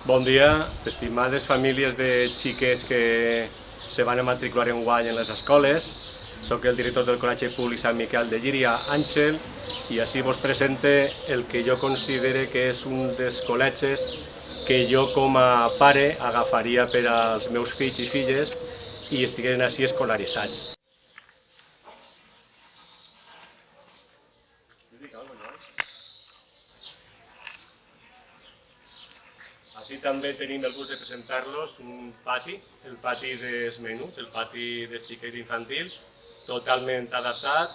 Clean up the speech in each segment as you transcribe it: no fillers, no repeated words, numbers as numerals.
Bon dia, estimades famílies de xiquets que se van a matricular enguany en les escoles. Soc el director del Col·legi Públic Sant Miquel de Llíria, Àngel, i així vos presente el que jo considere que és un dels col·legis que jo com a pare agafaria per als meus fills i filles i estigueren així escolaritzats. Així també tenim el gust de presentar-los un pati, el pati dels menuts, el pati dels xiquets infantil, totalment adaptat,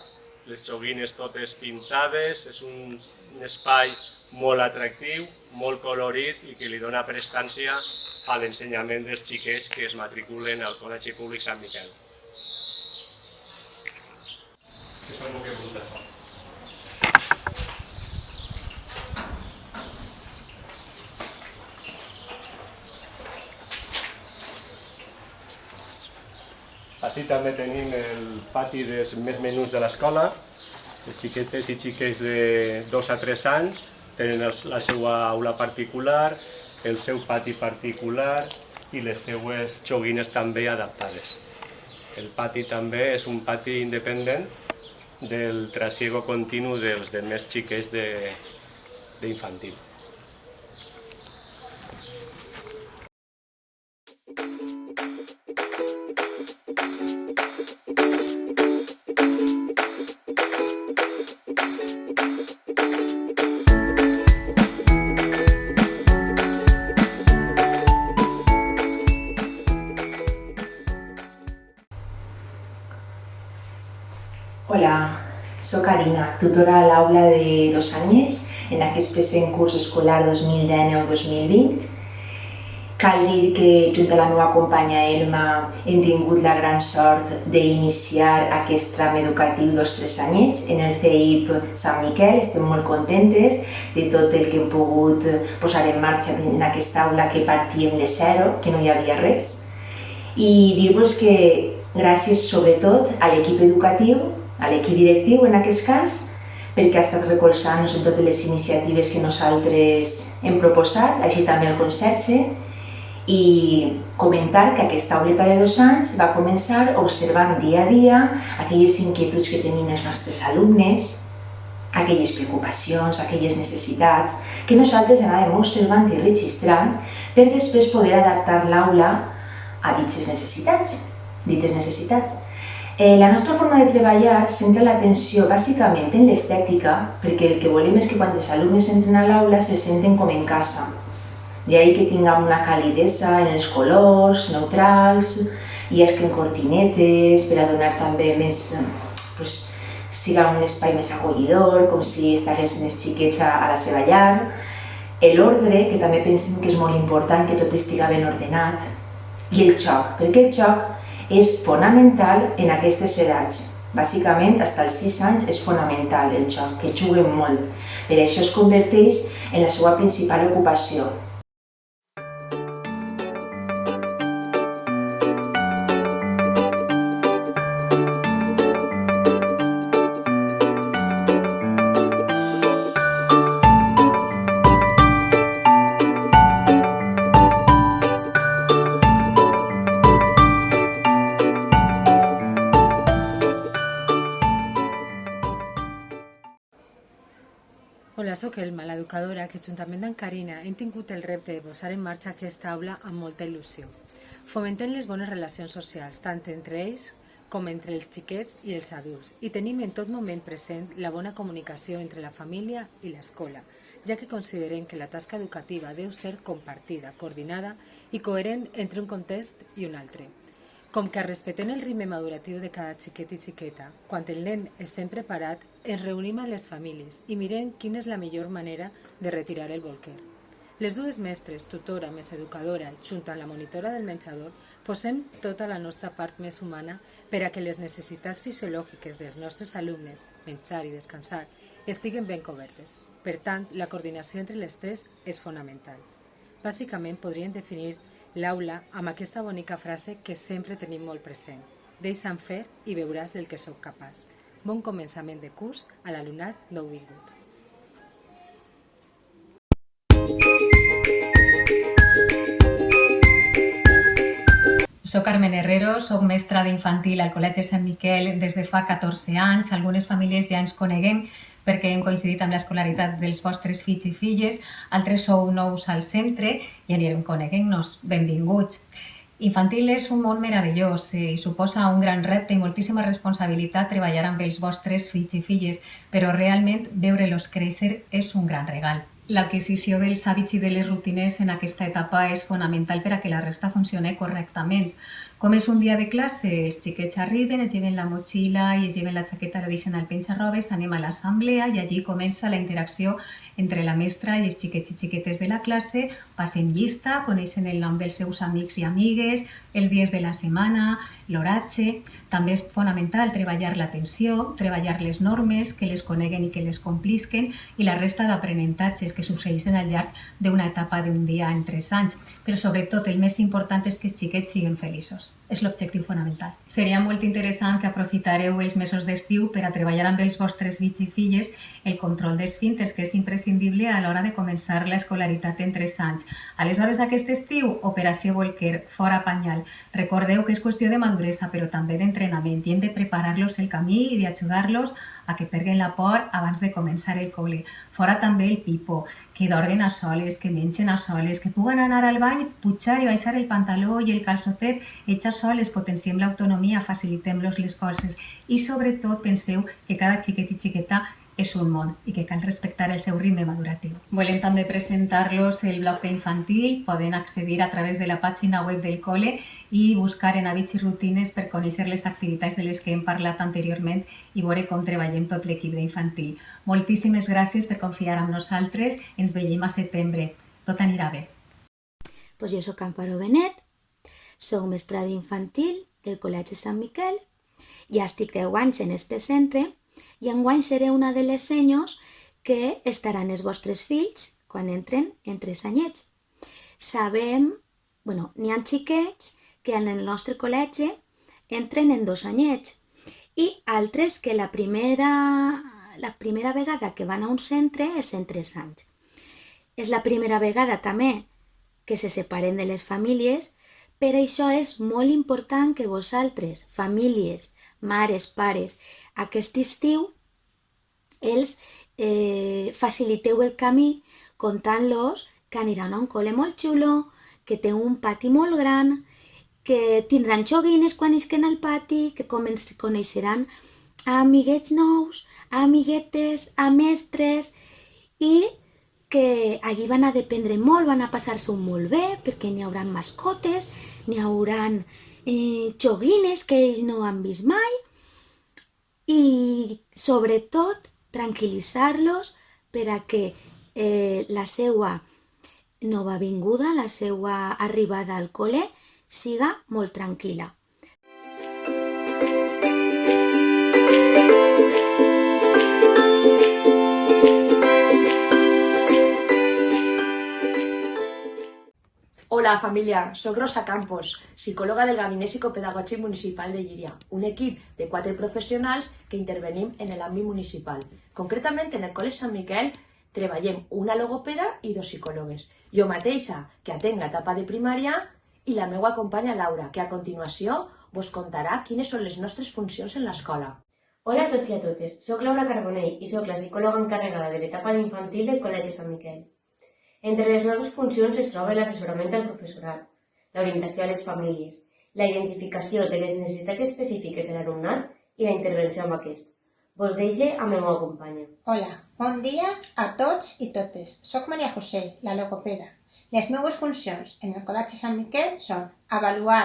les joguines totes pintades, és un espai molt atractiu, molt colorit i que li dona prestància a l'ensenyament dels xiquets que es matriculen al Col·legi Públic Sant Miquel. Així també tenim el pati dels més menuts de l'escola. Les xiquetes i xiquets de 2 a 3 anys tenen la seva aula particular, el seu pati particular i les seues joguines també adaptades. El pati també és un pati independent del trasiego continu dels més xiquets d'infantil. Hola, soc Karina, tutora a l'aula de 2 anyets en aquest present curs escolar 2019-2020. Cal dir que, junt a la meva companya Elma, hem tingut la gran sort d'iniciar aquest tram educatiu dels 3 anyets en el CEIP Sant Miquel. Estem molt contentes de tot el que hem pogut posar en marxa en aquesta aula que partíem de zero, que no hi havia res. I dir-vos que gràcies sobretot a l'equip educatiu, a l'equip directiu en aquest cas, perquè ha estat recolzant-nos en totes les iniciatives que nosaltres hem proposat, així també el conserge, i comentar que aquesta auleta de 2 anys va començar observant dia a dia aquelles inquietuds que tenien els nostres alumnes, aquelles preocupacions, aquelles necessitats, que nosaltres anàvem observant i registrant per després poder adaptar l'aula a dites necessitats. La nostra forma de treballar centra l'atenció bàsicament en l'estètica, perquè el que volem és que quan els alumnes entren a l'aula se senten com en casa. D'ahí que tinguem una calidesa en els colors, neutrals, i es creen cortinetes per a donar també més, siga un espai més acollidor, com si estiguessin els xiquets a la seva llar. L'ordre, que també pensem que és molt important que tot estigui ben ordenat. I el joc, perquè el joc és fonamental en aquestes edats. Bàsicament, fins als 6 anys és fonamental el joc, que juguen molt. Per això es converteix en la seva principal ocupació. Hola, soc Elma, l'educadora que juntament amb Karina hem tingut el repte de posar en marxa aquesta aula amb molta il·lusió. Fomentem les bones relacions socials, tant entre ells com entre els xiquets i els adults, i tenim en tot moment present la bona comunicació entre la família i l'escola, ja que considerem que la tasca educativa deu ser compartida, coordinada i coherent entre un context i un altre. Com que respetem el ritme maduratiu de cada xiquet i xiqueta, quan el nen és sempre parat, ens reunim a les famílies i mirem quina és la millor manera de retirar el bolquer. Les dues mestres, tutora més educadora, junt amb la monitora del menjador, posem tota la nostra part més humana per a que les necessitats fisiològiques dels nostres alumnes, menjar i descansar, estiguen ben cobertes. Per tant, la coordinació entre les tres és fonamental. Bàsicament podríem definir l'aula amb aquesta bonica frase que sempre tenim molt present. Deixa'm fer i veuràs del que sóc capaç. Bon començament de curs a l'alumnat nouvingut. Soc Carmen Herrero, soc mestra d'infantil al Col·legi Sant Miquel des de fa 14 anys. Algunes famílies ja ens coneguem perquè hem coincidit amb l'escolaritat dels vostres fills i filles, altres sou nous al centre i anirem coneguent-nos. Benvinguts! Infantil és un món meravellós i suposa un gran repte i moltíssima responsabilitat treballar amb els vostres fills i filles, però realment veure-los créixer és un gran regal. L'adquisició dels hàbits i de les rutines en aquesta etapa és fonamental per a que la resta funcioni correctament. Com és un dia de classe, els xiquets arriben, es lleven la motxilla i es lleven la jaqueta, la deixen al penja-robes, anem a l'assemblea i allí comença la interacció entre la mestra i els xiquets i xiquetes de la classe, passen llista, coneixen el nom dels seus amics i amigues, els dies de la setmana, l'oratge. També és fonamental treballar l'atenció, treballar les normes, que les coneguen i que les complisquen i la resta d'aprenentatges que succeeixen al llarg d'una etapa d'un dia en 3 anys. Però sobretot el més important és que els xiquets siguin feliços. És l'objectiu fonamental. Seria molt interessant que aprofitareu els mesos d'estiu per a treballar amb els vostres fills i filles el control d'esfínters, que és imprescindible a l'hora de començar l'escolaritat en 3 anys. Aleshores, aquest estiu, Operació Volquer, fora panyal. Recordeu que és qüestió de maduresa, però també d'entrenament, i hem de preparar-los el camí i d'ajudar-los a que perdin la por abans de començar el col·le. Fora també el pipo, que dorguen a soles, que mengen a soles, que puguen anar al bany, pujar i baixar el pantaló i el calçotet, ells a soles, potenciem l'autonomia, facilitem-los les coses i sobretot penseu que cada xiquet i xiqueta és un món i que cal respectar el seu ritme maduratiu. Volem també presentar-los el bloc d'infantil, poden accedir a través de la pàgina web del col·le i buscar en hàbits i rutines per conèixer les activitats de les que hem parlat anteriorment i veure com treballem tot l'equip d'infantil. Moltíssimes gràcies per confiar en nosaltres, ens veiem a setembre. Tot anirà bé. Pues jo soc Amparo Benet, soc mestra d'infantil del Col·legi Sant Miquel, ja estic 10 anys en este centre i enguany seré una de les senyors que estaran els vostres fills quan entren en 3 anyets. Sabem, n'hi ha xiquets que en el nostre col·legi entren en 2 anyets i altres que la primera vegada que van a un centre és en 3 anys. És la primera vegada també que se separen de les famílies, per això és molt important que vosaltres, famílies, mares, pares, aquest estiu els faciliteu el camí contant-los que aniran a un col·le molt xulo, que té un pati molt gran, que tindran joguines quan isquen al pati, que coneixeran a amiguets nous, a amiguetes, a mestres i que allí van a dependre molt, van a passar-s'ho molt bé perquè n'hi haurà mascotes, n'hi haurà joguines que ells no han vist mai i sobretot tranquil·litzar-los per a que la seva nova vinguda, la seva arribada al col·le siga molt tranquil·la. Hola família, soc Rosa Campos, psicòloga del Gabinet Psicopedagògic Municipal de Llíria, un equip de 4 professionals que intervenim en l'àmbit municipal. Concretament, en el Col·legi Sant Miquel treballem una logopeda i 2 psicòlogues. Jo mateixa, que atenc l'etapa de primària, i la meva companya Laura, que a continuació vos contarà quines són les nostres funcions en l'escola. Hola a tots i a totes, soc Laura Carbonell i soc la psicòloga encarregada de l'etapa d'infantil del Col·legi Sant Miquel. Entre les nostres funcions es troba l'assessorament al professorat, l'orientació a les famílies, la identificació de les necessitats específiques de l'alumnat i la intervenció amb aquest. Vos deixe amb la meva companya. Hola, bon dia a tots i totes. Soc Maria José, la logopeda. Les meves funcions en el Col·legi Sant Miquel són avaluar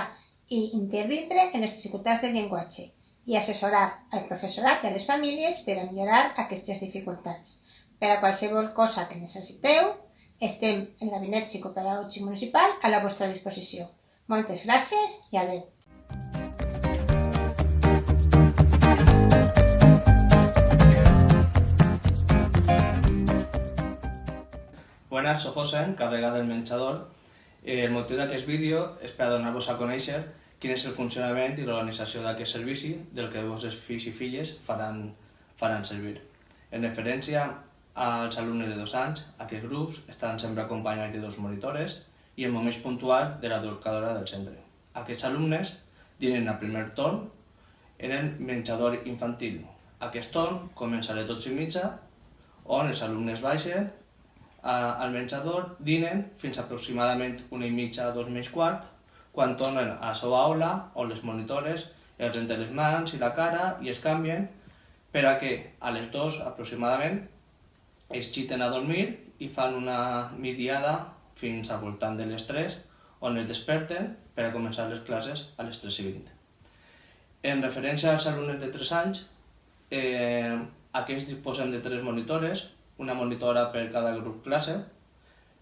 i intervindre en les dificultats del llenguatge i assessorar al professorat i a les famílies per a millorar aquestes dificultats. Per a qualsevol cosa que necessiteu, estem en el Gabinet Psicopedagògic Municipal a la vostra disposició. Moltes gràcies i adeu. Buenas, soy José, encarregado del menjador. El motiu d'aquest vídeo és per a donar-vos a conèixer quin és el funcionament i l'organització d'aquest servici del que vostres fills i filles faran servir. En referència als alumnes de 2 anys, aquests grups estan sempre acompanyats de 2 monitores i en moments puntuals de l'educadora del centre. Aquests alumnes dinen al primer torn en el menjador infantil. Aquest torn comença a les 12:30, on els alumnes baixen al menjador, dinen fins aproximadament 1:30, 2:15, quan tornen a la seva aula, on les monitores els renten les mans i la cara i es canvien per a que a les 2 aproximadament es giten a dormir i fan una migdiada fins al voltant de les 3, on es desperten per a començar les classes a les 3:20. En referència als alumnes de 3 anys, aquests disposen de 3 monitores, una monitora per cada grup classe.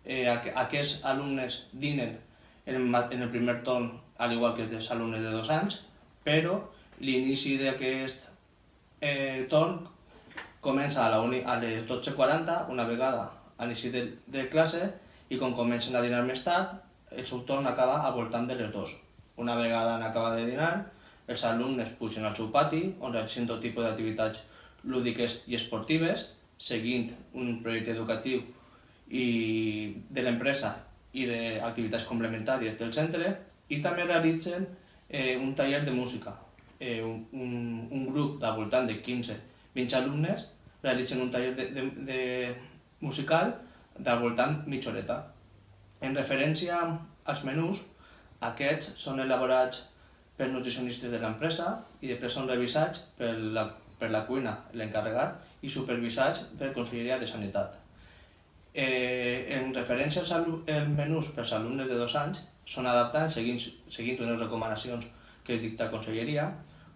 Aquests alumnes dinen en el primer torn, al igual que els alumnes de 2 anys, però l'inici d'aquest torn comença a les 12:40, una vegada a l'inici de classe, i quan comencen a dinar més tard, el seu torn acaba al voltant de les 2. Una vegada han acabat de dinar, els alumnes pugen al seu pati, on realitzen tot tipus d'activitats lúdiques i esportives, seguint un projecte educatiu de l'empresa i d'activitats complementàries del centre, i també realitzen un taller de música. Un grup de voltant de 15-20 alumnes realitzen un taller musical de voltant mitja horeta. En referència als menús, aquests són elaborats pels nutricionistes de l'empresa i després són revisats per la cuina, l'encarregat, i supervisats per la Conselleria de Sanitat. En referència als menús per als alumnes de 2 anys, són adaptats seguint unes recomanacions que dicta la Conselleria,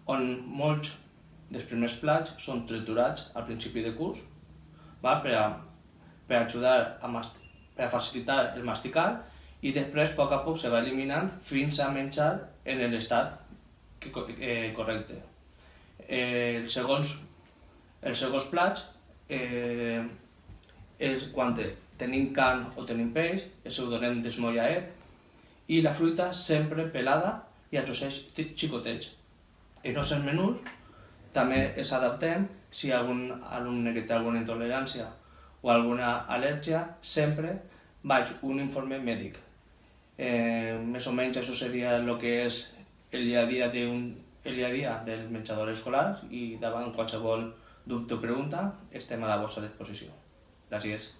on molts dels primers plats són triturats al principi de curs per ajudar a facilitar el masticar, i després, a poc a poc, se va eliminant fins a menjar en l'estat correcte. Els segons plats, quan tenim carn o tenim peix, els ho donem desmollaet, i la fruita sempre pelada i a trossets xicotets. En els menús també els adaptem si hi ha algun alumne que té alguna intolerància o alguna al·lèrgia, sempre baix un informe mèdic. Més o menys això seria el que és el dia a dia del menjador escolar, i davant qualsevol dubte o pregunta estem a la vostra disposició. Gràcies.